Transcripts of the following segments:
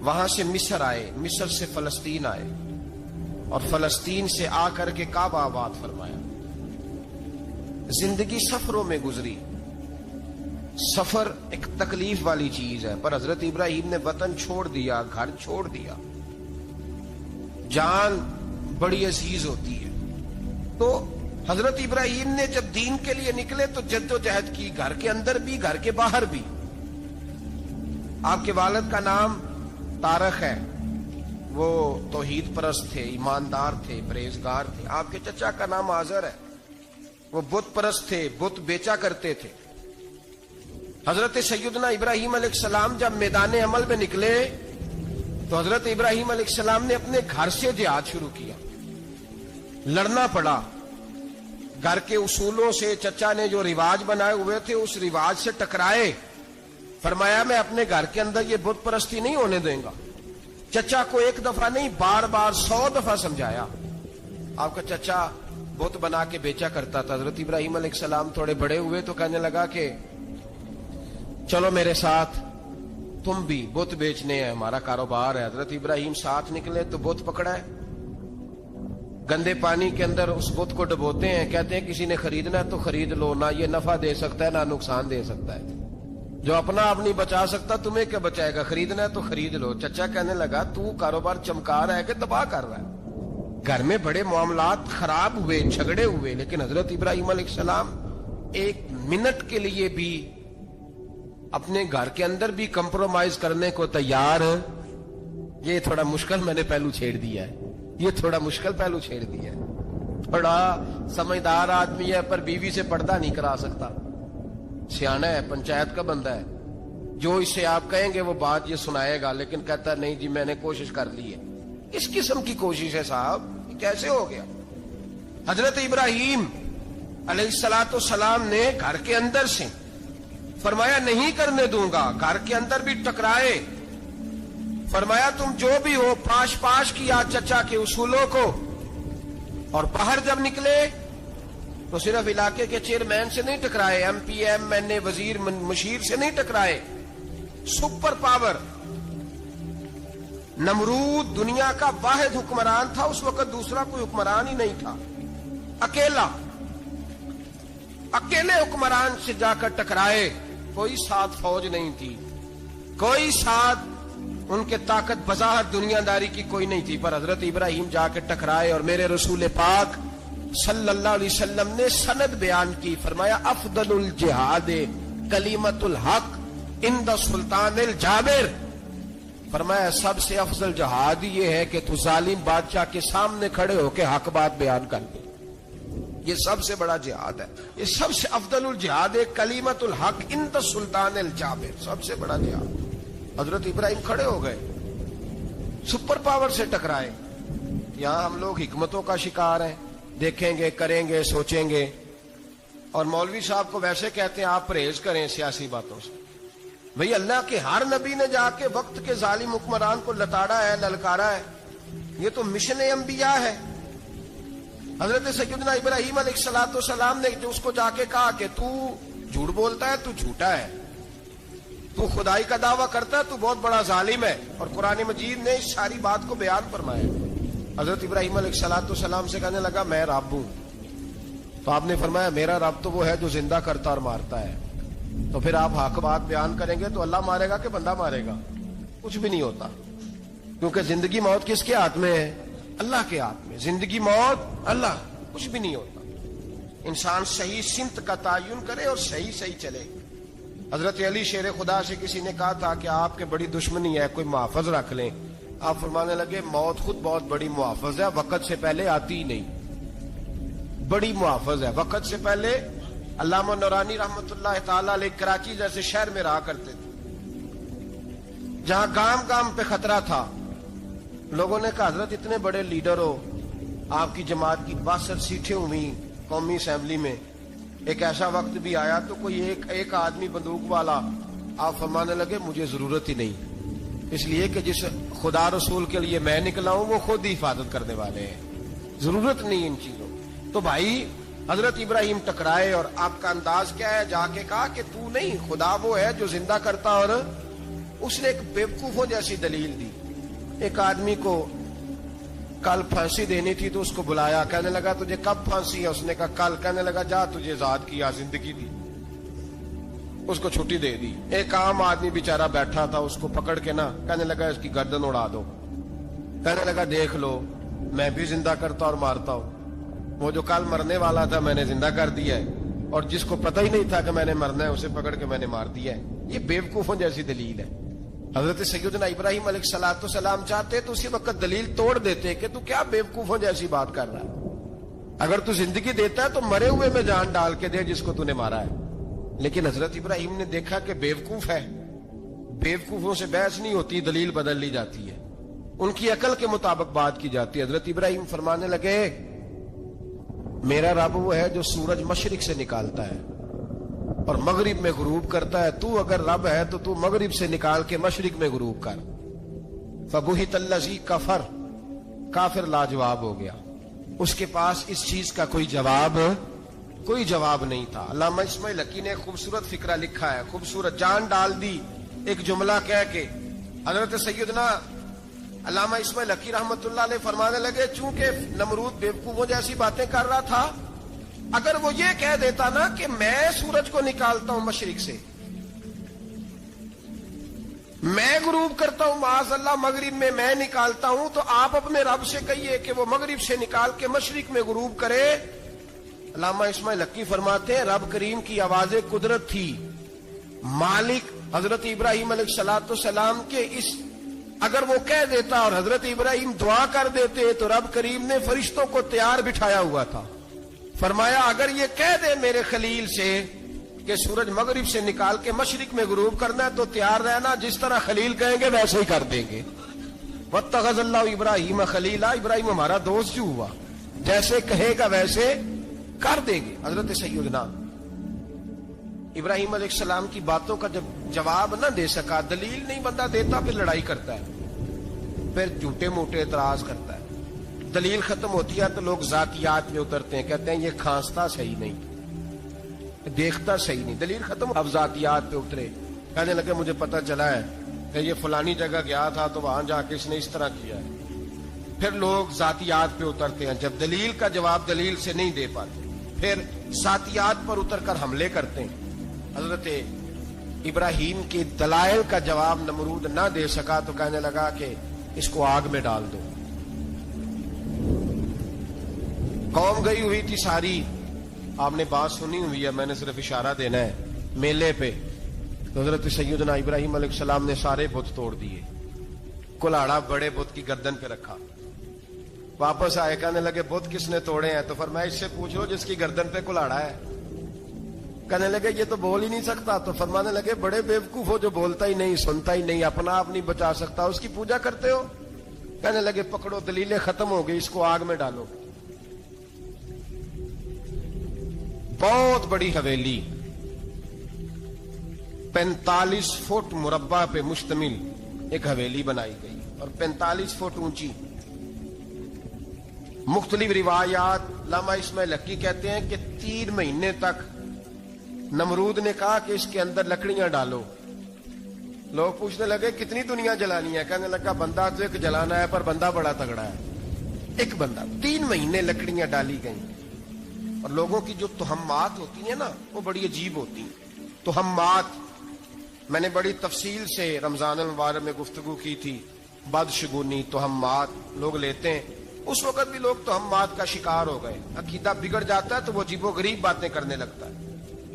وہاں سے مصر آئے، مصر سے فلسطین آئے، اور فلسطین سے آ کر کے کعبہ آباد فرمایا۔ زندگی سفروں میں گزری۔ سفر ایک تکلیف والی چیز ہے، پر حضرت ابراہیم نے وطن چھوڑ دیا، گھر چھوڑ دیا۔ جان بڑی عزیز ہوتی ہے، تو حضرت ابراہیم نے جب دین کے لیے نکلے تو جد و جہد کی، گھر کے اندر بھی گھر کے باہر بھی۔ آپ کے والد کا نام طارق ہے، وہ توحید پرست تھے، ایماندار تھے، پرہیزگار تھے۔ آپ کے چچا کا نام آزر ہے، وہ بت پرست تھے، بت بیچا کرتے تھے۔ حضرت سیدنا ابراہیم علیہ السلام جب میدان عمل میں نکلے تو حضرت ابراہیم علیہ السلام نے اپنے گھر سے جہاد شروع کیا۔ لڑنا پڑا، گھر کے اصولوں سے، چچا نے جو رواج بنائے ہوئے تھے اس رواج سے ٹکرائے۔ فرمایا میں اپنے گھر کے اندر یہ بت پرستی نہیں ہونے دیں گا۔ چچا کو ایک دفعہ نہیں، بار بار 100 دفعہ سمجھایا۔ آپ کا چچا بت بنا کے بیچا کرتا تھا۔ حضرت ابراہیم علیہ السلام تھوڑے بڑے ہوئے تو کہنے لگا کہ چلو میرے ساتھ، تم بھی بت بیچنے ہیں، ہمارا کاروبار ہے۔ حضرت ابراہیم ساتھ نکلے تو بت پکڑا ہے، گندے پانی کے اندر اس بت کو ڈبوتے ہیں، کہتے ہیں کسی نے خریدنا ہے تو خرید لو، نہ یہ نفع دے سکتا ہے نہ نقصان دے سکتا ہے، جو اپنا آپ نہیں بچا سکتا تمہیں کیا بچائے گا، خریدنا ہے تو خرید لو۔ چچا کہنے لگا تو کاروبار چمکا رہا ہے کہ تباہ کر رہا ہے۔ گھر میں بڑے معاملات خراب ہوئے، جھگڑے ہوئے، لیکن حضرت ابراہیم علیہ السلام ایک منٹ کے لیے بھی اپنے گھر کے اندر بھی کمپرومائز کرنے کو تیار۔ یہ تھوڑا مشکل میں نے پہلو چھیڑ دیا ہے، یہ تھوڑا مشکل پہلو چھیڑ دیا ہے۔ تھوڑا سمجھدار آدمی ہے پر بیوی سے پردہ نہیں کرا سکتا، سیانا ہے، پنچایت کا بندہ ہے، جو اس سے آپ کہیں گے وہ بات یہ سنائے گا، لیکن کہتا ہے نہیں جی میں نے کوشش کر لی ہے۔ اس قسم کی کوشش ہے صاحب، یہ کیسے ہو گیا؟ حضرت ابراہیم علیہ السلام نے گھر کے اندر سے فرمایا نہیں کرنے دوں گا، گھر کے اندر بھی ٹکرائے۔ فرمایا تم جو بھی ہو، پاش پاش کیا چچا کے اصولوں کو، اور باہر جب نکلے تو صرف علاقے کے چیئرمین سے نہیں ٹکرائے، ایم پی ایم این اے وزیر مشیر سے نہیں ٹکرائے، سپر پاور نمرود دنیا کا واحد حکمران تھا، اس وقت دوسرا کوئی حکمران ہی نہیں تھا، اکیلے حکمران سے جا کر ٹکرائے۔ کوئی ساتھ فوج نہیں تھی، کوئی ساتھ ان کے طاقت بظاہر دنیا داری کی کوئی نہیں تھی، پر حضرت ابراہیم جا کے ٹکرائے۔ اور میرے رسول پاک صلی اللہ علیہ وسلم نے سند بیان کی، فرمایا افضل الجہاد کلمۃ الحق عند سلطان الجابر۔ فرمایا سب سے افضل جہاد یہ ہے کہ تو ظالم بادشاہ کے سامنے کھڑے ہو کے حق بات بیان کر دے، یہ سب سے بڑا جہاد ہے، یہ سب سے افضل الجہاد ہے کلمۃ الحق عند سلطان الجابر، سب سے بڑا جہاد۔ حضرت ابراہیم کھڑے ہو گئے، سپر پاور سے ٹکرائے۔ یہاں ہم لوگ حکمتوں کا شکار ہیں، دیکھیں گے، کریں گے، سوچیں گے، اور مولوی صاحب کو ویسے کہتے ہیں آپ پرہیز کریں سیاسی باتوں سے۔ بھئی اللہ کے ہر نبی نے جا کے وقت کے ظالم حکمران کو لتاڑا ہے، للکارا ہے، یہ تو مشن انبیاء ہے۔ حضرت سیدنا ابراہیم علیہ السلام نے جو اس کو جا کے کہا کہ تو جھوٹ بولتا ہے، تو جھوٹا ہے، تو خدائی کا دعویٰ کرتا ہے، تو بہت بڑا ظالم ہے، اور قرآن مجید نے اس ساری بات کو بیان فرمایا۔ حضرت ابراہیم علیہ السلام سے کہنے لگا میں رب ہوں، تو آپ نے فرمایا میرا رب تو وہ ہے جو زندہ کرتا اور مارتا ہے۔ تو پھر آپ حق بات بیان کریں گے تو اللہ مارے گا کہ بندہ مارے گا؟ کچھ بھی نہیں ہوتا، کیونکہ زندگی موت کس کے ہاتھ میں ہے؟ اللہ کے ہاتھ میں۔ زندگی موت اللہ، کچھ بھی نہیں ہوتا۔ انسان صحیح سمت کا تعین کرے اور صحیح چلے۔ حضرت علی شیر خدا سے کسی نے کہا تھا کہ آپ کے بڑی دشمنی ہے، کوئی محافظ رکھ لیں۔ آپ فرمانے لگے موت خود بہت بڑی محافظ ہے، وقت سے پہلے آتی ہی نہیں، بڑی محافظ ہے، وقت سے پہلے۔ علامہ نورانی رحمت اللہ تعالی علیہ کراچی جیسے شہر میں رہا کرتے تھے، جہاں گام گام پہ خطرہ تھا۔ لوگوں نے کہا حضرت اتنے بڑے لیڈر ہو، آپ کی جماعت کی 62 سیٹیں ہوئی قومی اسمبلی میں، ایک ایسا وقت بھی آیا تو کوئی ایک آدمی بندوق والا۔ آپ فرمانے لگے مجھے ضرورت ہی نہیں، اس لیے کہ جس خدا رسول کے لیے میں نکلا ہوں وہ خود ہی حفاظت کرنے والے ہیں، ضرورت نہیں ان چیزوں۔ تو بھائی حضرت ابراہیم ٹکرائے، اور آپ کا انداز کیا ہے؟ جا کے کہا کہ تو نہیں، خدا وہ ہے جو زندہ کرتا اور اس نے ایک بیوقوفوں جیسی دلیل دی. ایک آدمی کو کل پھانسی دینی تھی تو اس کو بلایا, کہنے لگا تجھے کب پھانسی ہے؟ اس نے کہا کل. کہنے لگا جا تجھے آزاد کیا, زندگی دی, اس کو چھٹی دے دی. ایک عام آدمی بیچارہ بیٹھا تھا, اس کو پکڑ کے نا کہنے لگا اس کی گردن اڑا دو. کہنے لگا دیکھ لو میں بھی زندہ کرتا اور مارتا ہوں, وہ جو کل مرنے والا تھا میں نے زندہ کر دیا ہے, اور جس کو پتہ ہی نہیں تھا کہ میں نے مرنا ہے اسے پکڑ کے میں نے مار دیا ہے. یہ بیوقوفوں جیسی دلیل ہے. حضرت سیدنا ابراہیم علیہ الصلوۃ والسلام چاہتے تو اسی وقت دلیل توڑ دیتے کہ تو کیا بیوقوفوں جیسی بات کر رہا ہے, اگر تو زندگی دیتا ہے تو مرے ہوئے میں جان ڈال کے دے جس کو تو نے مارا ہے. لیکن حضرت ابراہیم نے دیکھا کہ بیوقوف ہے, بیوقوفوں سے بحث نہیں ہوتی, دلیل بدل لی جاتی ہے, ان کی عقل کے مطابق بات کی جاتی ہے. حضرت ابراہیم فرمانے لگے میرا رب وہ ہے جو سورج مشرق سے نکالتا ہے اور مغرب میں غروب کرتا ہے. تو اگر رب ہے تو تو مغرب سے نکال کے مشرق میں غروب کر. فبہت الذی کفر, کافر لاجواب ہو گیا, اس کے پاس اس چیز کا کوئی جواب نہیں تھا. علامہ اسماعیل حقی نے خوبصورت فقرہ لکھا ہے, خوبصورت, جان ڈال دی ایک جملہ کہہ کے. حضرت سیدنا علامہ اسماعیل حقی رحمت اللہ علیہ فرمانے لگے چونکہ نمرود بیوقوفوں جیسی باتیں کر رہا تھا, اگر وہ یہ کہہ دیتا نا کہ میں سورج کو نکالتا ہوں مشرق سے, میں غروب کرتا ہوں معاذ اللہ مغرب میں میں نکالتا ہوں, تو آپ اپنے رب سے کہیے کہ وہ مغرب سے نکال کے مشرق میں غروب کرے. علامہ اسماعیل حقی فرماتے ہیں رب کریم کی آواز قدرت تھی, مالک حضرت ابراہیم علیہ الصلوۃ والسلام کے اس, اگر وہ کہہ دیتا اور حضرت ابراہیم دعا کر دیتے تو رب کریم نے فرشتوں کو تیار بٹھایا ہوا تھا. فرمایا اگر یہ کہہ دے میرے خلیل سے کہ سورج مغرب سے نکال کے مشرق میں غروب کرنا ہے تو تیار رہنا, جس طرح خلیل کہیں گے ویسے ہی کر دیں گے. واتخذ اللہ ابراہیم خلیلا, ابراہیم ہمارا دوست جو ہوا, جیسے کہے گا ویسے کر دیں گے. حضرت سیدنا ابراہیم علیہ السلام کی باتوں کا جب جواب نہ دے سکا, دلیل نہیں بندہ دیتا, پھر لڑائی کرتا ہے, پھر جھوٹے موٹے اعتراض کرتا ہے. دلیل ختم ہوتی ہے تو لوگ ذاتیات میں اترتے ہیں, کہتے ہیں یہ کھانستا صحیح نہیں, دیکھتا صحیح نہیں. دلیل ختم, اب ذاتیات پہ اترے, کہنے لگے مجھے پتا چلا ہے کہ یہ فلانی جگہ گیا تھا تو وہاں جا کے اس نے اس طرح کیا ہے. پھر لوگ ذاتیات پہ اترتے ہیں, جب دلیل کا جواب دلیل سے نہیں دے پاتے پھر ذاتیات پر اتر کر حملے کرتے ہیں. حضرت ابراہیم کی دلائل کا جواب نمرود نہ دے سکا تو کہنے لگا کہ اس کو آگ میں ڈال دو. قوم گئی ہوئی تھی ساری, آپ نے بات سنی ہوئی ہے, میں نے صرف اشارہ دینا ہے, میلے پہ. تو حضرت سیدنا ابراہیم علیہ السلام نے سارے بت توڑ دیے, کلاڑا بڑے بت کی گردن پہ رکھا. واپس آئے, کہنے لگے بت کس نے توڑے ہیں؟ تو فرمایا اس سے پوچھ لو جس کی گردن پہ کلاڑا ہے. کہنے لگے یہ تو بول ہی نہیں سکتا. تو فرمانے لگے بڑے بیوقوف ہو جو بولتا ہی نہیں, سنتا ہی نہیں, اپنا آپ نہیں بچا سکتا, اس کی پوجا کرتے ہو. کہنے لگے پکڑو, دلیلیں ختم ہو گئی, اس کو آگ میں ڈالو. بہت بڑی حویلی 45 فٹ مربع پہ مشتمل ایک حویلی بنائی گئی اور 45 فٹ اونچی. مختلف روایات, علامہ اسماعیل حقی کہتے ہیں کہ 3 مہینے تک نمرود نے کہا کہ اس کے اندر لکڑیاں ڈالو. لوگ پوچھنے لگے کتنی دنیا جلانی ہے؟ کہنے لگا بندہ تو ایک جلانا ہے, پر بندہ بڑا تگڑا ہے, ایک بندہ. 3 مہینے لکڑیاں ڈالی گئیں. اور لوگوں کی جو تہمات ہوتی ہیں نا وہ بڑی عجیب ہوتی ہیں. تہمات میں نے بڑی تفصیل سے رمضان المبارک میں گفتگو کی تھی. بدشگونی, تہمات لوگ لیتے ہیں. اس وقت بھی لوگ تہمات کا شکار ہو گئے. عقیدہ بگڑ جاتا ہے تو وہ عجیب و غریب باتیں کرنے لگتا ہے.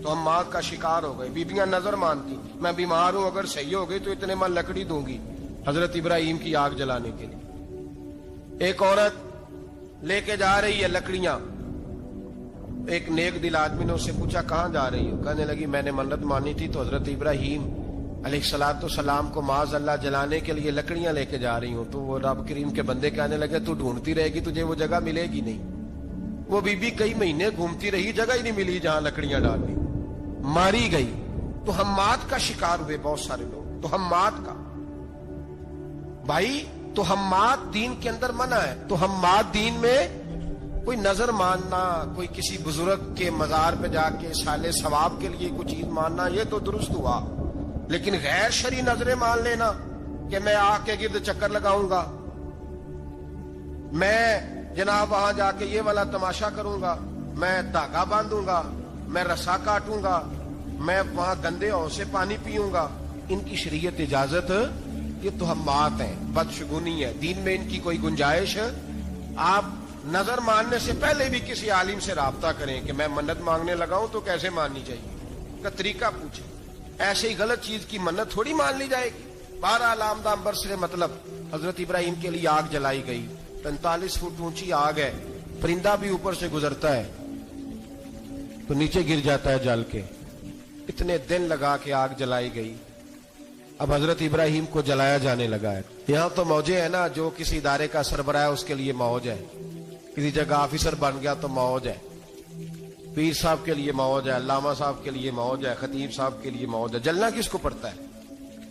تہمات کا شکار ہو گئے. بیبیاں نظر مانتی, میں بیمار ہوں, اگر صحیح ہو گئی تو اتنے من لکڑی دوں گی حضرت ابراہیم کی آگ جلانے کے لیے. ایک عورت لے کے جا رہی ہے لکڑیاں. ایک نیک دل آدمی نے اس سے پوچھا کہاں جا رہی ہو؟ کہنے لگی میں نے منت مانی تھی تو حضرت ابراہیم علیہ الصلوۃ والسلام کو معاذ اللہ جلانے کے لیے لکڑیاں لے کے جا رہی ہوں. تو وہ رب کریم کے بندے کہنے لگے تو ڈھونڈتی رہے گی, تجھے وہ جگہ ملے گی نہیں. وہ بی بی کئی مہینے گھومتی رہی, جگہ ہی نہیں ملی جہاں لکڑیاں ڈالنی, ماری گئی. تو ہمات کا شکار ہوئے بہت سارے لوگ. تو ہمات کا بھائی, تو ہمات دین کے اندر منع ہے. تو ہمات دین میں کوئی نظر ماننا, کوئی کسی بزرگ کے مزار پہ جا کے سالے ثواب کے لیے کوئی چیز ماننا, یہ تو درست ہوا. لیکن غیر شرعی نظریں مان لینا کہ میں آگ کے گرد چکر لگاؤں گا، میں جناب وہاں جا کے یہ والا تماشا کروں گا، میں دھاگا باندھوں گا، میں رسا کاٹوں گا، میں وہاں گندے ہو سے پانی پیوں گا، ان کی شریعت اجازت؟ یہ توہمات ہیں، بدشگونی ہے، دین میں ان کی کوئی گنجائش؟ آپ نظر ماننے سے پہلے بھی کسی عالم سے رابطہ کریں کہ میں منت مانگنے لگا ہوں تو کیسے ماننی چاہیے کا طریقہ پوچھیں، ایسے ہی غلط چیز کی منت تھوڑی مان لی جائے گی۔ بہرحال آمدام برسر مطلب حضرت ابراہیم کے لیے آگ جلائی گئی، 45 فٹ اونچی آگ ہے، پرندہ بھی اوپر سے گزرتا ہے تو نیچے گر جاتا ہے جل کے، اتنے دن لگا کے آگ جلائی گئی۔ اب حضرت ابراہیم کو جلایا جانے لگا ہے۔ یہاں تو موجیں ہیں نا، جو کسی ادارے کا سربراہ ہے اس کے لیے موج ہے، کسی جگہ آفیسر بن گیا تو موج ہے، پیر صاحب کے لیے موج ہے، علامہ صاحب کے لیے موج ہے، خطیب صاحب کے لیے موج ہے۔ جلنا کس کو پڑتا ہے؟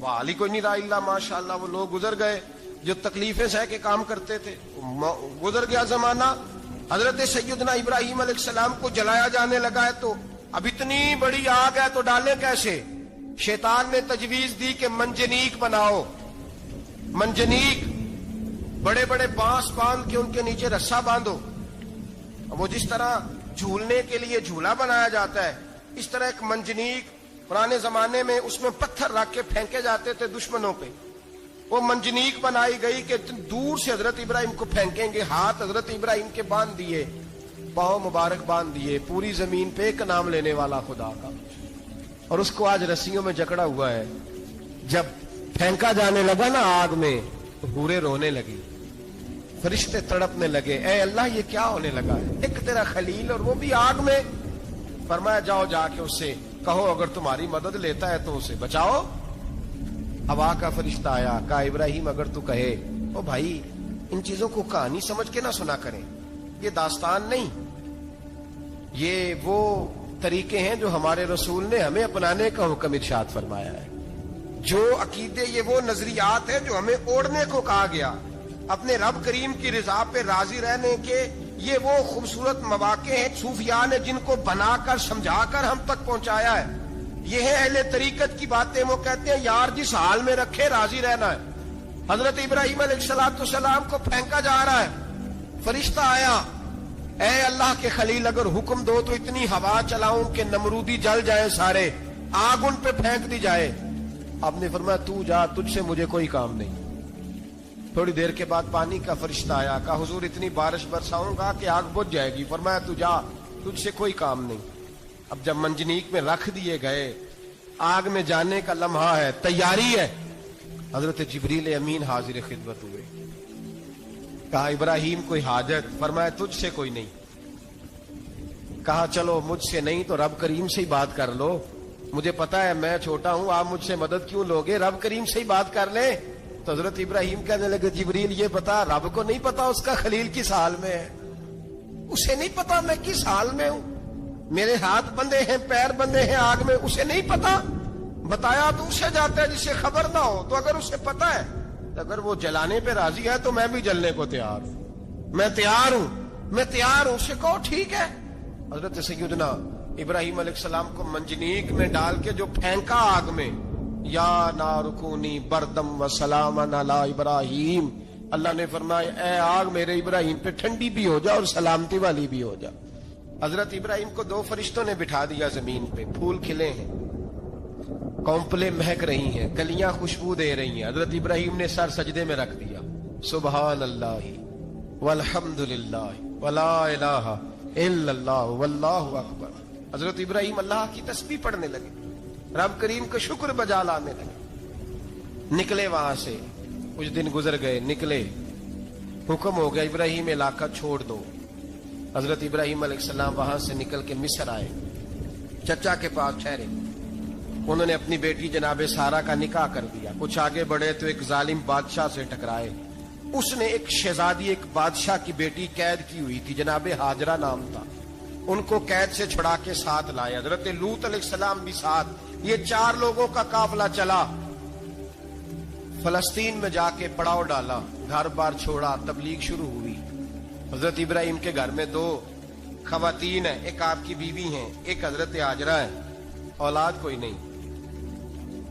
وہ علی کوئی نہیں رہا اللہ ماشاءاللہ، وہ لوگ گزر گئے جو تکلیفیں سہ کے کام کرتے تھے، گزر گیا زمانہ۔ حضرت سیدنا ابراہیم علیہ السلام کو جلایا جانے لگا ہے تو اب اتنی بڑی آگ ہے تو ڈالیں کیسے؟ شیطان نے تجویز دی کہ منجنیق بناؤ، منجنیق، بڑے بڑے بانس باندھ کے ان کے نیچے رسا باندھو۔ وہ جس طرح جھولنے کے لیے جھولا بنایا جاتا ہے، اس طرح ایک منجنیق پرانے زمانے میں اس میں پتھر رکھ کے پھینکے جاتے تھے دشمنوں پہ، وہ منجنیق بنائی گئی کہ دور سے حضرت ابراہیم کو پھینکیں گے۔ ہاتھ حضرت ابراہیم کے باندھ دیے، پاؤں مبارک باندھ دیے، پوری زمین پہ ایک نام لینے والا خدا کا، اور اس کو آج رسیوں میں جکڑا ہوا ہے۔ جب پھینکا جانے لگا نا آگ میں تو حوریں رونے لگی، فرشتے تڑپنے لگے، اے اللہ یہ کیا ہونے لگا ہے؟ ایک تیرا خلیل اور وہ بھی آگ میں۔ فرمایا جاؤ جا کے اس سے کہو اگر تمہاری مدد لیتا ہے تو اسے بچاؤ۔ ہوا کا فرشتہ آیا، کہا ابراہیم اگر تو کہے، او بھائی ان چیزوں کو کہانی سمجھ کے نہ سنا کریں، یہ داستان نہیں، یہ وہ طریقے ہیں جو ہمارے رسول نے ہمیں اپنانے کا حکم ارشاد فرمایا ہے، جو عقیدے، یہ وہ نظریات ہیں جو ہمیں اوڑھنے کو کہا گیا۔ اپنے رب کریم کی رضا پہ راضی رہنے کے یہ وہ خوبصورت مواقع ہیں صوفیاء نے جن کو بنا کر سمجھا کر ہم تک پہنچایا ہے۔ یہ ہے اہل طریقت کی باتیں، وہ کہتے ہیں یار جس حال میں رکھے راضی رہنا ہے۔ حضرت ابراہیم علیہ السلام کو پھینکا جا رہا ہے، فرشتہ آیا، اے اللہ کے خلیل اگر حکم دو تو اتنی ہوا چلاؤں کہ نمرودی جل جائیں سارے، آگ ان پہ پھینک دی جائے۔ آپ نے فرمایا تو جا، تجھ سے مجھے کوئی کام نہیں۔ تھوڑی دیر کے بعد پانی کا فرشتہ آیا، کہا حضور اتنی بارش برساؤں گا کہ آگ بجھ جائے گی۔ فرمایا تو جا، تجھ سے کوئی کام نہیں۔ اب جب منجنیق میں رکھ دیے گئے، آگ میں جانے کا لمحہ ہے، تیاری ہے، حضرت جبریل امین حاضر خدمت ہوئے، کہا ابراہیم کوئی حاجت؟ فرمایا تجھ سے کوئی نہیں۔ کہا چلو مجھ سے نہیں تو رب کریم سے ہی بات کر لو، مجھے پتا ہے میں چھوٹا ہوں، آپ مجھ سے مدد کیوں لوگے، رب کریم سے ہی بات کر لیں۔ تو حضرت ابراہیم کہنے لگے جبریل یہ بتا، رب کو نہیں پتا اس کا خلیل کس حال میں ہے، اسے نہیں پتا میں کس حال میں ہوں، میرے ہاتھ بندھے ہیں، پیر بندھے ہیں آگ میں، اسے نہیں پتا۔ بتایا تو اسے جاتا ہے جسے خبر نہ ہو، تو اگر اسے پتا ہے، اگر وہ جلانے پہ راضی ہے تو میں بھی جلنے کو تیار ہوں، میں تیار ہوں، میں تیار ہوں، اسے کہو ٹھیک ہے۔ حضرت سیدنا ابراہیم علیہ السلام کو منجنیق میں ڈال کے جو پھینکا آگ میں، یا نار کونی بردم و سلاما علی ابراہیم، اللہ نے فرمایا اے آگ میرے ابراہیم پہ ٹھنڈی بھی ہو جا اور سلامتی والی بھی ہو جا۔ حضرت ابراہیم کو دو فرشتوں نے بٹھا دیا زمین پہ، پھول کھلے ہیں، کونپلیں مہک رہی ہیں، کلیاں خوشبو دے رہی ہیں۔ حضرت ابراہیم نے سر سجدے میں رکھ دیا، سبحان اللہ والحمد للہ ولا الہ الا اللہ واللہ اکبر۔ حضرت ابراہیم اللہ کی تسبیح پڑھنے لگے، رب کریم کا شکر بجا لانے لگے۔ نکلے وہاں سے، کچھ دن گزر گئے، نکلے، حکم ہو گیا ابراہیم علاقہ چھوڑ دو۔ حضرت ابراہیم علیہ السلام وہاں سے نکل کے مصر آئے، چچا کے پاس ٹھہرے، انہوں نے اپنی بیٹی جناب سارہ کا نکاح کر دیا۔ کچھ آگے بڑھے تو ایک ظالم بادشاہ سے ٹکرائے، اس نے ایک شہزادی، ایک بادشاہ کی بیٹی قید کی ہوئی تھی، جناب ہاجرہ نام تھا، ان کو قید سے چھڑا کے ساتھ لائے۔ حضرت لوط علیہ السلام بھی ساتھ، یہ 4 لوگوں کا قافلہ چلا، فلسطین میں جا کے پڑاؤ ڈالا، گھر بار چھوڑا، تبلیغ شروع ہوئی۔ حضرت ابراہیم کے گھر میں 2 خواتین ہیں، ایک آپ کی بیوی ہیں، ایک حضرت ہاجرہ ہے، اولاد کوئی نہیں۔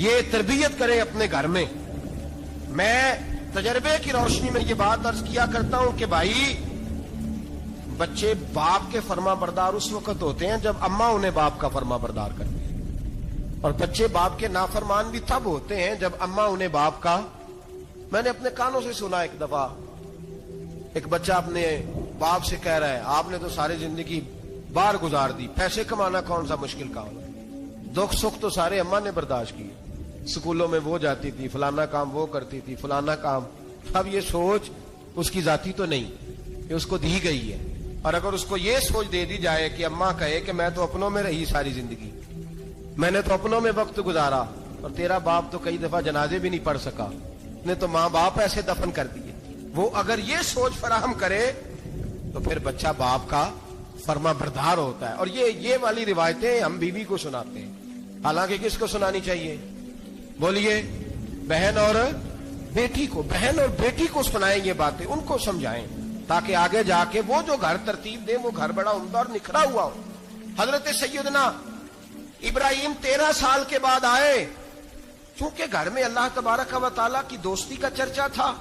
یہ تربیت کریں اپنے گھر میں. میں تجربے کی روشنی میں یہ بات عرض کیا کرتا ہوں کہ بھائی بچے باپ کے فرما بردار اس وقت ہوتے ہیں جب اماں انہیں باپ کا فرما بردار کرتے ہیں, اور بچے باپ کے نافرمان بھی تب ہوتے ہیں جب اماں انہیں باپ کا. میں نے اپنے کانوں سے سنا ایک دفعہ ایک بچہ اپنے باپ سے کہہ رہا ہے آپ نے تو ساری زندگی باہر گزار دی, پیسے کمانا کون سا مشکل کام ہے, دکھ سکھ تو سارے اماں نے برداشت کیے, اسکولوں میں وہ جاتی تھی, فلانا کام وہ کرتی تھی, فلانا کام. اب یہ سوچ اس کی ذاتی تو نہیں, یہ اس کو دی گئی ہے. اور اگر اس کو یہ سوچ دے دی جائے کہ اماں کہے کہ میں تو اپنوں میں رہی ساری زندگی, میں نے تو اپنوں میں وقت گزارا, اور تیرا باپ تو کئی دفعہ جنازے بھی نہیں پڑھ سکا, نے تو ماں باپ ایسے دفن کر دیے, وہ اگر یہ سوچ فراہم کرے تو پھر بچہ باپ کا فرما بردار ہوتا ہے. اور یہ والی روایتیں ہم بیوی کو سناتے ہیں, حالانکہ کس کو سنانی چاہیے؟ بولیے, بہن اور بیٹی کو. بہن اور بیٹی کو سنائیں یہ باتیں, ان کو سمجھائیں, تاکہ آگے جا کے وہ جو گھر ترتیب دیں وہ گھر بڑا عمدہ اور نکھرا ہوا ہو. حضرت سیدنا ابراہیم 13 سال کے بعد آئے, چونکہ گھر میں اللہ تبارک و تعالیٰ کی دوستی کا چرچا تھا,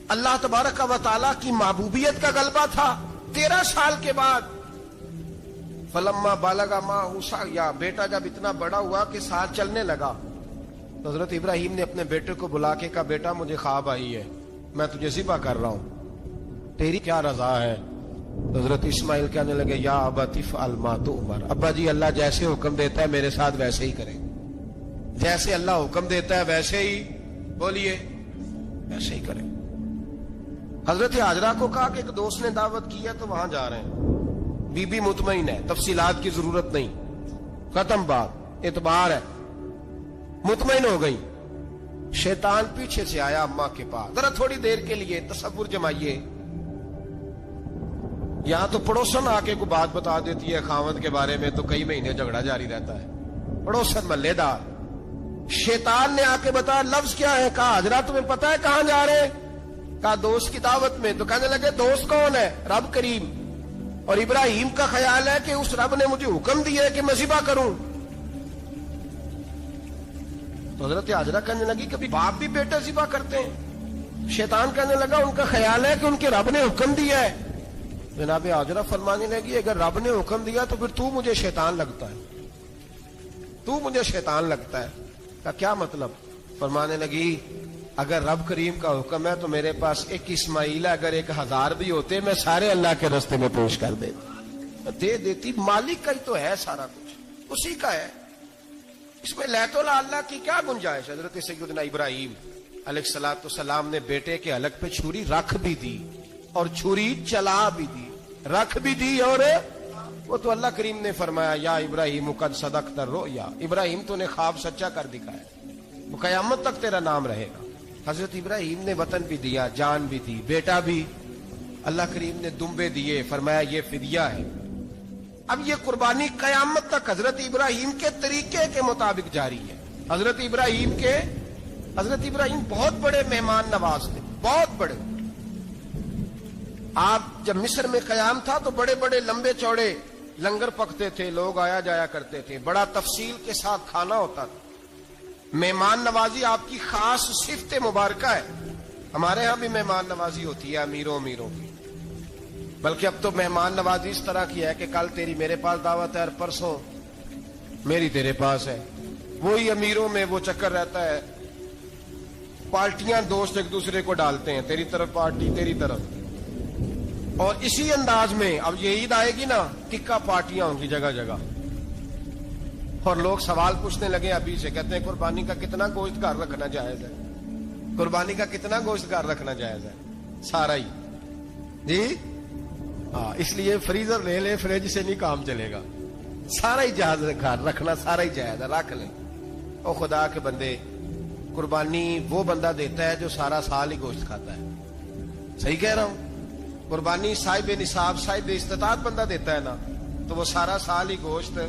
اللہ تبارک و تعالیٰ کی محبوبیت کا غلبہ تھا. 13 سال کے بعد فلما بالغ معہ السعی, بیٹا جب اتنا بڑا ہوا کہ ساتھ چلنے لگا, تو حضرت ابراہیم نے اپنے بیٹے کو بلا کے کہا بیٹا مجھے خواب آئی ہے, میں تجھے ذبح کر رہا ہوں, تیری کیا رضا ہے؟ حضرت اسماعیل کہنے لگے یا ابت افعل ما تؤمر, ابا جی اللہ جیسے حکم دیتا ہے میرے ساتھ ویسے ہی کریں, جیسے اللہ حکم دیتا ہے ویسے ہی, بولیے, ویسے ہی کریں. حضرت حاجرہ کو کہا کہ ایک دوست نے دعوت کی ہے تو وہاں جا رہے ہیں, بی بی مطمئن ہے, تفصیلات کی ضرورت نہیں, ختم بات, اعتبار ہے, مطمئن ہو گئی. شیطان پیچھے سے آیا اماں کے پاس, ذرا تھوڑی دیر کے لیے تصور جمائیے, یہاں تو پڑوسن آ کے کوئی بات بتا دیتی ہے خاوند کے بارے میں تو کئی مہینے جھگڑا جاری رہتا ہے, پڑوسن محلے دار. شیطان نے آ کے بتایا لفظ کیا ہے, کہا حاجرہ تمہیں پتا ہے کہاں جا رہے ہیں؟ کہا دوست کی دعوت میں. تو کہنے لگے دوست کون ہے؟ رب کریم, اور ابراہیم کا خیال ہے کہ اس رب نے مجھے حکم دیا ہے کہ میں ذبح کروں. تو حضرت حاجرہ کہنے لگی کبھی باپ بھی بیٹا ذبح کرتے ہیں؟ شیطان کہنے لگا ان کا خیال ہے کہ ان کے رب نے حکم دیا ہے. جناب حاجرہ فرمانے لگی اگر رب نے حکم دیا تو پھر تو مجھے شیطان لگتا ہے, تو مجھے شیطان لگتا ہے. کا کیا مطلب؟ فرمانے لگی اگر رب کریم کا حکم ہے تو میرے پاس ایک اسماعیل ہے, اگر 1000 بھی ہوتے میں سارے اللہ کے راستے میں پیش کر دے دیتی. مالک کا ہی تو ہے سارا کچھ, اسی کا ہے, اس میں لیت اللہ کی کیا گنجائش؟ حضرت سیدنا ابراہیم علیہ الصلوۃ والسلام نے بیٹے کے حلق پہ چھری رکھ بھی دی اور چھری چلا بھی دی, رکھ بھی دی, اور وہ تو اللہ کریم نے فرمایا یا ابراہیم قد صدقت الرؤیا, ابراہیم تو نے خواب سچا کر دکھایا, وہ قیامت تک تیرا نام رہے گا. حضرت ابراہیم نے وطن بھی دیا, جان بھی دی, بیٹا بھی, اللہ کریم نے دمبے دیے, فرمایا یہ فدیہ ہے. اب یہ قربانی قیامت تک حضرت ابراہیم کے طریقے کے مطابق جاری ہے. حضرت ابراہیم بہت بڑے مہمان نواز تھے, بہت بڑے. آپ جب مصر میں قیام تھا تو بڑے بڑے لمبے چوڑے لنگر پکتے تھے, لوگ آیا جایا کرتے تھے, بڑا تفصیل کے ساتھ کھانا ہوتا تھا. مہمان نوازی آپ کی خاص صفت مبارکہ ہے. ہمارے ہاں بھی مہمان نوازی ہوتی ہے امیروں کی, بلکہ اب تو مہمان نوازی اس طرح کی ہے کہ کل تیری میرے پاس دعوت ہے اور پرسوں میری تیرے پاس ہے. وہی امیروں میں وہ چکر رہتا ہے, پارٹیاں دوست ایک دوسرے کو ڈالتے ہیں, تیری طرف پارٹی تیری طرف, اور اسی انداز میں اب یہ عید آئے گی نا ٹکا پارٹیاں ہوں گی جگہ جگہ, اور لوگ سوال پوچھنے لگے ابھی سے, کہتے ہیں قربانی کا کتنا گوشت گھر رکھنا جائز ہے, قربانی کا کتنا گوشت گھر رکھنا جائز ہے؟ سارا ہی جی, ہاں, اس لیے فریزر لے لے, فریج سے نہیں کام چلے گا, سارا ہی جہاز گھر رکھنا سارا ہی جائز ہے, رکھ لیں. او خدا کے بندے, قربانی وہ بندہ دیتا ہے جو سارا سال ہی گوشت کھاتا ہے, صحیح کہہ رہا ہوں؟ قربانی صاحب نصاب صاحب استطاعت بندہ دیتا ہے نا, تو وہ سارا سال ہی گوشت,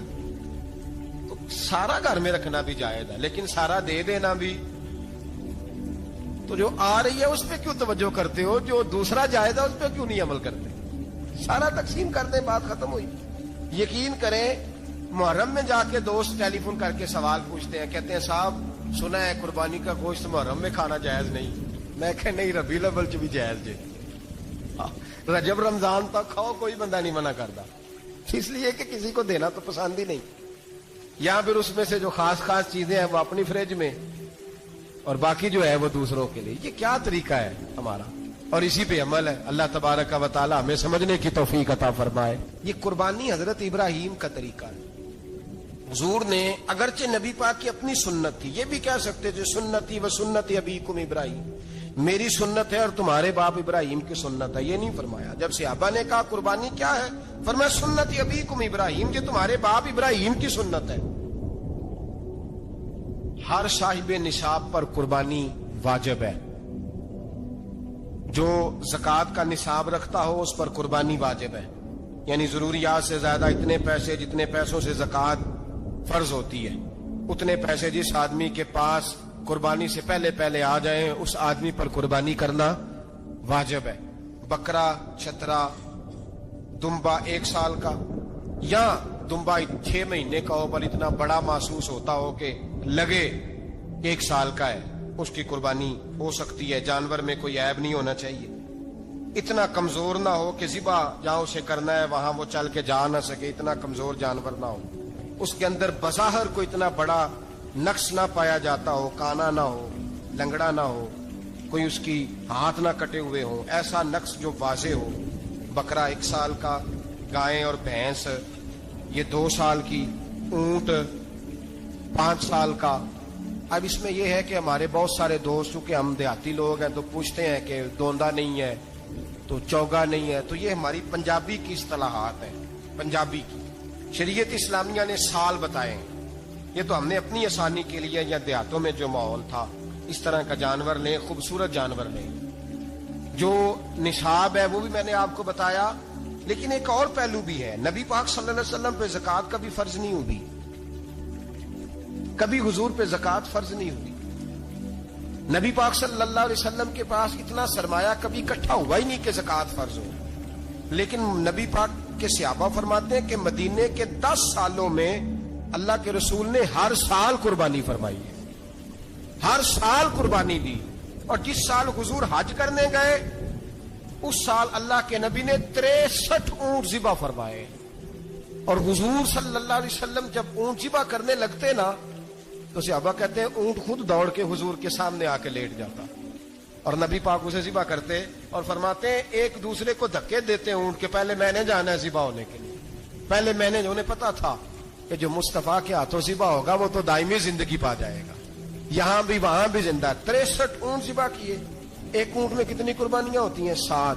تو سارا گھر میں رکھنا بھی جائز ہے, لیکن سارا دے دینا بھی. تو جو آ رہی ہے اس پہ کیوں توجہ کرتے ہو, جو دوسرا جائز ہے اس پہ کیوں نہیں عمل کرتے؟ سارا تقسیم کر دیں, بات ختم ہوئی. یقین کریں محرم میں جا کے دوست ٹیلی فون کر کے سوال پوچھتے ہیں, کہتے ہیں صاحب سنا ہے قربانی کا گوشت محرم میں کھانا جائز نہیں. میں کہ نہیں, ربیع الاول چ بھی جائز جے, رجب رمضان تک کھاؤ, کوئی بندہ نہیں منع کرتا, اس لیے کہ کسی کو دینا تو پسند ہی نہیں. یا پھر اس میں سے جو خاص خاص چیزیں ہیں وہ اپنی فریج میں, اور باقی جو ہے وہ دوسروں کے لیے. یہ کیا طریقہ ہے ہمارا, اور اسی پہ عمل ہے. اللہ تبارک و تعالی ہمیں سمجھنے کی توفیق عطا فرمائے. یہ قربانی حضرت ابراہیم کا طریقہ ہے. حضور نے اگرچہ نبی پاک کی اپنی سنت تھی, یہ بھی کہہ سکتے تھے سنتی و سنت ابیکم ابراہیم, میری سنت ہے اور تمہارے باپ ابراہیم کی سنت ہے. یہ نہیں فرمایا. جب صحابہ نے کہا قربانی کیا ہے, فرمایا سنت ابیکم ابراہیم, یہ تمہارے باپ ابراہیم کی سنت ہے. ہر صاحب نصاب پر قربانی واجب ہے. جو زکوٰۃ کا نصاب رکھتا ہو اس پر قربانی واجب ہے, یعنی ضروریات سے زیادہ اتنے پیسے, جتنے پیسوں سے زکوٰۃ فرض ہوتی ہے, اتنے پیسے جس آدمی کے پاس قربانی سے پہلے آ جائیں اس آدمی پر قربانی کرنا واجب ہے. بکرا, چھترا, دمبا 1 سال کا, یا دمبا 6 مہینے کا ہو پر اتنا بڑا محسوس ہوتا ہو کہ لگے 1 سال کا ہے, اس کی قربانی ہو سکتی ہے. جانور میں کوئی عیب نہیں ہونا چاہیے, اتنا کمزور نہ ہو کہ ذبح جہاں اسے کرنا ہے وہاں وہ چل کے جا نہ سکے, اتنا کمزور جانور نہ ہو, اس کے اندر بظاہر کوئی اتنا بڑا نقص نہ پایا جاتا ہو, کانا نہ ہو, لنگڑا نہ ہو, کوئی اس کی ہاتھ نہ کٹے ہوئے ہوں, ایسا نقص جو واضح ہو. بکرا 1 سال کا, گائے اور بھینس یہ 2 سال کی, اونٹ 5 سال کا. اب اس میں یہ ہے کہ ہمارے بہت سارے دوست, چونکہ ہم دیہاتی لوگ ہیں, تو پوچھتے ہیں کہ دوندا نہیں ہے تو چوگا نہیں ہے. تو یہ ہماری پنجابی کی اصطلاحات ہیں, پنجابی کی. شریعت اسلامیہ نے سال بتائے ہیں, یہ تو ہم نے اپنی آسانی کے لیے, یا دیہاتوں میں جو ماحول تھا اس طرح کا جانور لیں, خوبصورت جانور لیں. جو نصاب ہے وہ بھی میں نے آپ کو بتایا, لیکن ایک اور پہلو بھی ہے. نبی پاک صلی اللہ علیہ وسلم پہ زکوٰۃ کبھی فرض نہیں ہوئی, کبھی حضور پہ زکوٰۃ فرض نہیں ہوئی. نبی پاک صلی اللہ علیہ وسلم کے پاس اتنا سرمایہ کبھی اکٹھا ہوا ہی نہیں کہ زکوٰۃ فرض ہو. لیکن نبی پاک کے صحابہ فرماتے ہیں کہ مدینے کے 10 سالوں میں اللہ کے رسول نے ہر سال قربانی فرمائی ہے, ہر سال قربانی دی. اور جس سال حضور حج کرنے گئے اس سال اللہ کے نبی نے 63 اونٹ ذبح فرمائے. اور حضور صلی اللہ علیہ وسلم جب اونٹ ذبح کرنے لگتے نا تو صحابہ کہتے ہیں اونٹ خود دوڑ کے حضور کے سامنے آ کے لیٹ جاتا, اور نبی پاک اسے ذبح کرتے اور فرماتے ہیں ایک دوسرے کو دھکے دیتے اونٹ کے, پہلے میں نے جانا ہے ذبح ہونے کے لیے, پہلے میں نے, انہیں پتا تھا کہ جو مصطفیٰ کے ہاتھوں ذبح ہوگا وہ تو دائمی زندگی پا جائے گا, یہاں بھی وہاں بھی زندہ. 63 اونٹ ذبح کیے. ایک اونٹ میں کتنی قربانیاں ہوتی ہیں؟ 7.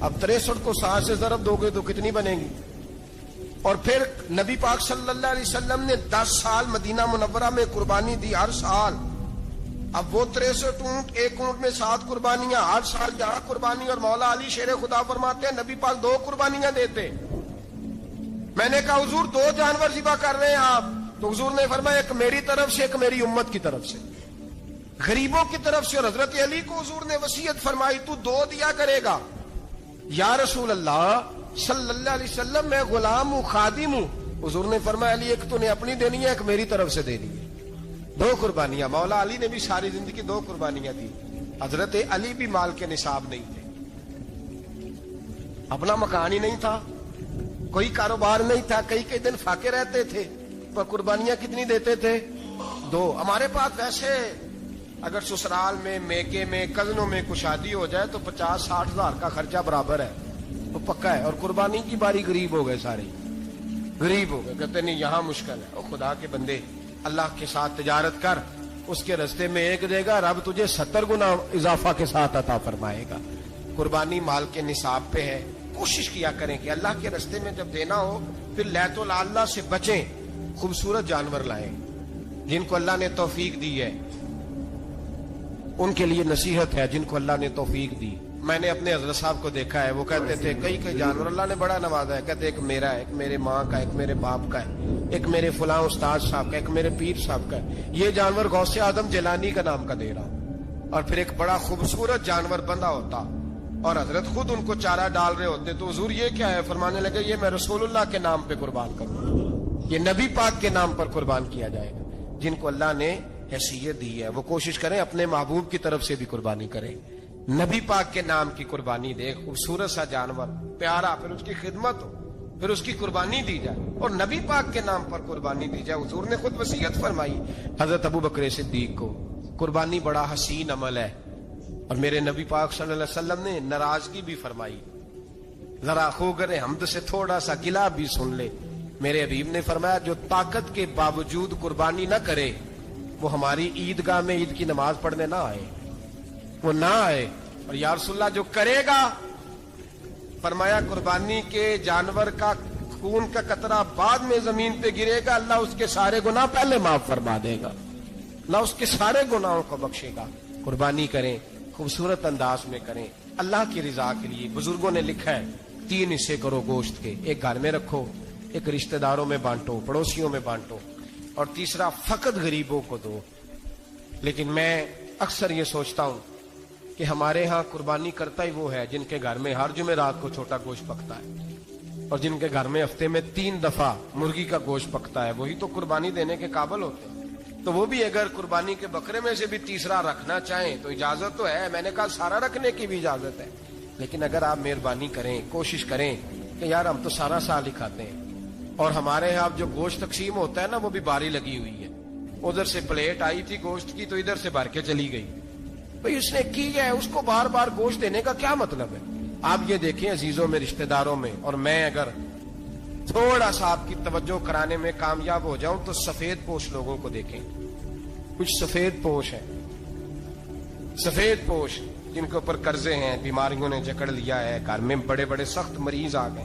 اب 63 کو 7 سے ضرب دو گے تو کتنی بنے گی؟ اور پھر نبی پاک صلی اللہ علیہ وسلم نے 10 سال مدینہ منورہ میں قربانی دی, ہر سال. اب وہ 63 اونٹ, ایک اونٹ میں 7 قربانیاں, ہر سال جہاں قربانی. اور مولا علی شیر خدا فرماتے ہیں نبی پاک 2 قربانیاں دیتے. میں نے کہا حضور 2 جانور ذبح کر رہے ہیں آپ, تو حضور نے فرمایا ایک میری طرف سے, ایک میری امت کی طرف سے, غریبوں کی طرف سے. اور حضرت علی کو حضور نے وصیت فرمائی تو 2 دیا کرے گا. یا رسول اللہ صلی اللہ علیہ وسلم میں غلام ہوں, خادم ہوں. حضور نے فرمایا علی ایک تو نے اپنی دینی ہے, ایک میری طرف سے دینی ہے. 2 قربانیاں. مولا علی نے بھی ساری زندگی 2 قربانیاں دی. حضرت علی بھی مال کے نصاب نہیں تھے, اپنا مکان ہی نہیں تھا, کوئی کاروبار نہیں تھا, کئی دن فاقے رہتے تھے, پر قربانیاں کتنی دیتے تھے؟ 2. ہمارے پاس ویسے اگر سسرال میں, میکے میں, کزنوں میں کچھ شادی ہو جائے تو 50-60 ہزار کا خرچہ برابر ہے, وہ پکا ہے. اور قربانی کی باری غریب ہو گئے, سارے غریب ہو گئے, کہتے نہیں یہاں مشکل ہے. اور خدا کے بندے اللہ کے ساتھ تجارت کر, اس کے رستے میں 1 دے گا, رب تجھے 70 گنا اضافہ کے ساتھ عطا فرمائے گا. قربانی مال کے نصاب پہ ہے. کوشش کیا کریں کہ اللہ کے رستے میں جب دینا ہو پھر لیت اللہ سے بچیں, خوبصورت جانور لائیں. جن کو اللہ نے توفیق دی ہے ان کے لیے نصیحت ہے, جن کو اللہ نے توفیق دی. میں نے اپنے حضرت صاحب کو دیکھا ہے, وہ کہتے تھے کئی جانور اللہ نے بڑا نوازا ہے. کہتے ایک میرا ہے, ایک میرے ماں کا, ایک میرے باپ کا ہے, ایک میرے فلاں استاد صاحب کا, ایک میرے پیر صاحب کا ہے. یہ جانور غوث اعظم جیلانی کا نام کا دے رہا ہوں. اور پھر ایک بڑا خوبصورت جانور بندہ ہوتا اور حضرت خود ان کو چارہ ڈال رہے ہوتے. تو حضور یہ کیا ہے؟ فرمانے لگے یہ میں رسول اللہ کے نام پہ قربان کروں. یہ نبی پاک کے نام پر قربان کیا جائے گا. جن کو اللہ نے حیثیت دی ہے وہ کوشش کریں اپنے محبوب کی طرف سے بھی قربانی کریں. نبی پاک کے نام کی قربانی دے, خوبصورت سا جانور پیارا, پھر اس کی خدمت ہو, پھر اس کی قربانی دی جائے اور نبی پاک کے نام پر قربانی دی جائے. حضور نے خود وصیت فرمائی حضرت ابو بکر صدیق کو, قربانی بڑا حسین عمل ہے. اور میرے نبی پاک صلی اللہ علیہ وسلم نے ناراضگی بھی فرمائی, ذرا خوگر حمد سے تھوڑا سا گلا بھی سن لے. میرے حبیب نے فرمایا جو طاقت کے باوجود قربانی نہ کرے وہ ہماری عیدگاہ میں عید کی نماز پڑھنے نہ آئے, وہ نہ آئے. اور یا رسول اللہ جو کرے گا, فرمایا قربانی کے جانور کا خون کا قطرہ بعد میں زمین پہ گرے گا, اللہ اس کے سارے گناہ پہلے معاف فرما دے گا, اللہ اس کے سارے گناہوں کو بخشے گا. قربانی کریں, خوبصورت انداز میں کریں, اللہ کی رضا کے لیے. بزرگوں نے لکھا ہے 3 حصے کرو گوشت کے, ایک گھر میں رکھو, ایک رشتہ داروں میں بانٹو, پڑوسیوں میں بانٹو, اور تیسرا فقط غریبوں کو دو. لیکن میں اکثر یہ سوچتا ہوں کہ ہمارے ہاں قربانی کرتا ہی وہ ہے جن کے گھر میں ہر جمعرات کو چھوٹا گوشت پکتا ہے, اور جن کے گھر میں ہفتے میں 3 دفعہ مرغی کا گوشت پکتا ہے, وہی تو قربانی دینے کے قابل ہوتے ہیں. تو وہ بھی اگر قربانی کے بکرے میں سے بھی تیسرا رکھنا چاہیں تو اجازت تو ہے, میں نے کہا سارا رکھنے کی بھی اجازت ہے. لیکن اگر آپ مہربانی کریں, کوشش کریں کہ یار ہم تو سارا سال ہی کھاتے ہیں, اور ہمارے یہاں جو گوشت تقسیم ہوتا ہے نا وہ بھی باری لگی ہوئی ہے, ادھر سے پلیٹ آئی تھی گوشت کی تو ادھر سے بھر کے چلی گئی. بھئی اس نے کی ہے, اس کو بار بار گوشت دینے کا کیا مطلب ہے؟ آپ یہ دیکھیں عزیزوں میں, رشتہ داروں میں, اور میں اگر تھوڑا سا آپ کی توجہ کرانے میں کامیاب ہو جاؤں تو سفید پوش لوگوں کو دیکھیں. کچھ سفید پوش ہیں, سفید پوش جن کے اوپر قرضے ہیں, بیماریوں نے جکڑ لیا ہے, گھر میں بڑے بڑے سخت مریض آ گئے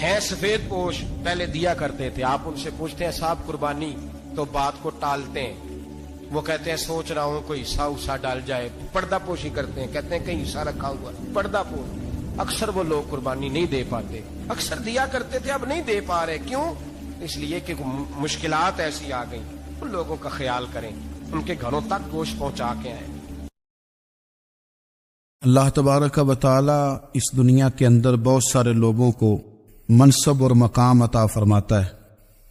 ہیں, سفید پوش پہلے دیا کرتے تھے. آپ ان سے پوچھتے ہیں صاحب قربانی, تو بات کو ٹالتے ہیں. وہ کہتے ہیں سوچ رہا ہوں کوئی حصہ ڈال جائے. پردہ پوشی کرتے ہیں, کہتے ہیں کہیں حصہ رکھا ہوا, پردہ پوش. اکثر وہ لوگ قربانی نہیں دے پاتے, اکثر دیا کرتے تھے اب نہیں دے پا رہے. کیوں؟ اس لیے کہ مشکلات ایسی آ گئیں. ان لوگوں کا خیال کریں, ان کے گھروں تک گوشت پہنچا کے آئیں. اللہ تبارک و تعالی اس دنیا کے اندر بہت سارے لوگوں کو منصب اور مقام عطا فرماتا ہے.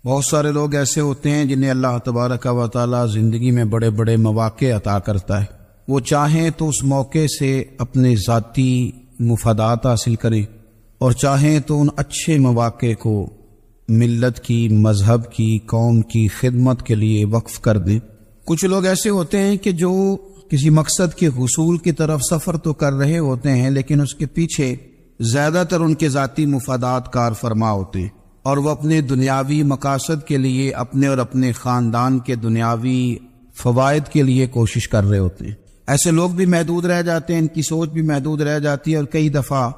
بہت سارے لوگ ایسے ہوتے ہیں جنہیں اللہ تبارک و تعالی زندگی میں بڑے بڑے مواقع عطا کرتا ہے. وہ چاہیں تو اس موقع سے اپنے ذاتی مفادات حاصل کریں, اور چاہیں تو ان اچھے مواقع کو ملت کی, مذہب کی, قوم کی خدمت کے لیے وقف کر دیں. کچھ لوگ ایسے ہوتے ہیں کہ جو کسی مقصد کے حصول کی طرف سفر تو کر رہے ہوتے ہیں, لیکن اس کے پیچھے زیادہ تر ان کے ذاتی مفادات کار فرما ہوتے ہیں, اور وہ اپنے دنیاوی مقاصد کے لیے, اپنے اور اپنے خاندان کے دنیاوی فوائد کے لیے کوشش کر رہے ہوتے ہیں. ایسے لوگ بھی محدود رہ جاتے ہیں, ان کی سوچ بھی محدود رہ جاتی ہے, اور کئی دفعہ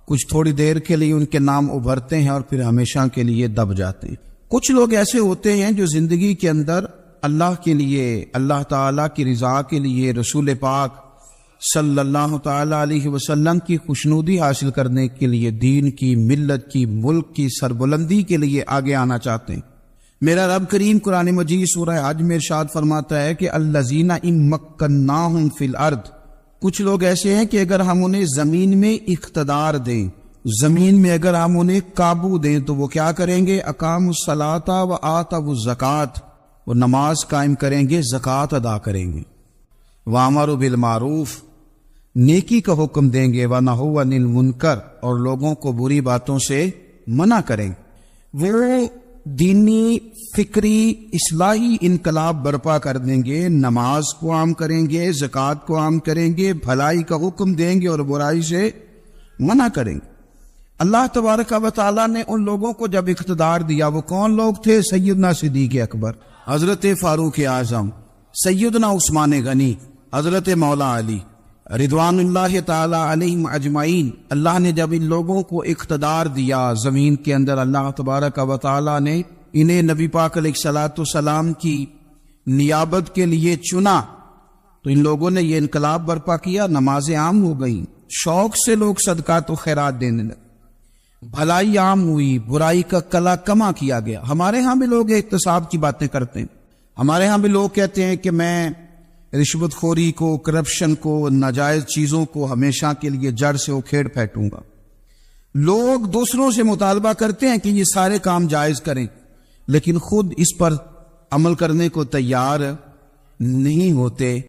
کچھ تھوڑی دیر کے لیے ان کے نام ابھرتے ہیں اور پھر ہمیشہ کے لیے دب جاتے ہیں. کچھ لوگ ایسے ہوتے ہیں جو زندگی کے اندر اللہ کے لیے, اللہ تعالیٰ کی رضا کے لیے, رسول پاک صلی اللہ تعالی علیہ وسلم کی خوشنودی حاصل کرنے کے لیے, دین کی, ملت کی, ملک کی سربلندی کے لیے آگے آنا چاہتے ہیں. میرا رب کریم قرآن مجید سورہ حج میں ارشاد فرماتا ہے کہ الذین ان مکناہم فی الارض, کچھ لوگ ایسے ہیں کہ اگر ہم انہیں زمین میں اقتدار دیں, زمین میں اگر ہم انہیں قابو دیں تو وہ کیا کریں گے؟ اقاموا الصلاۃ و آتوا الزکوٰۃ, وہ نماز قائم کریں گے, زکوٰۃ ادا کریں گے. وامروا بالمعروف, نیکی کا حکم دیں گے, ونہوا عن المنکر, اور لوگوں کو بری باتوں سے منع کریں. وہ دینی, فکری, اصلاحی انقلاب برپا کر دیں گے, نماز کو عام کریں گے, زکوٰۃ کو عام کریں گے, بھلائی کا حکم دیں گے اور برائی سے منع کریں گے. اللہ تبارک و تعالیٰ نے ان لوگوں کو جب اقتدار دیا, وہ کون لوگ تھے؟ سیدنا صدیق اکبر, حضرت فاروق اعظم, سیدنا عثمان غنی, حضرت مولا علی رضوان اللہ تعالی علیہم اجمعین. اللہ نے جب ان لوگوں کو اقتدار دیا زمین کے اندر, اللہ تبارک و تعالی نے انہیں نبی پاک علیہ الصلوۃ والسلام کی نیابت کے لیے چنا, تو ان لوگوں نے یہ انقلاب برپا کیا, نمازیں عام ہو گئیں, شوق سے لوگ صدقات و خیرات دینے لگے, بھلائی عام ہوئی, برائی کا کلا کما کیا گیا. ہمارے ہاں بھی لوگ احتساب کی باتیں کرتے ہیں, ہمارے ہاں بھی لوگ کہتے ہیں کہ میں رشوت خوری کو, کرپشن کو, ناجائز چیزوں کو ہمیشہ کے لیے جڑ سے اکھیڑ پھینکوں گا. لوگ دوسروں سے مطالبہ کرتے ہیں کہ یہ سارے کام جائز کریں، لیکن خود اس پر عمل کرنے کو تیار نہیں ہوتے۔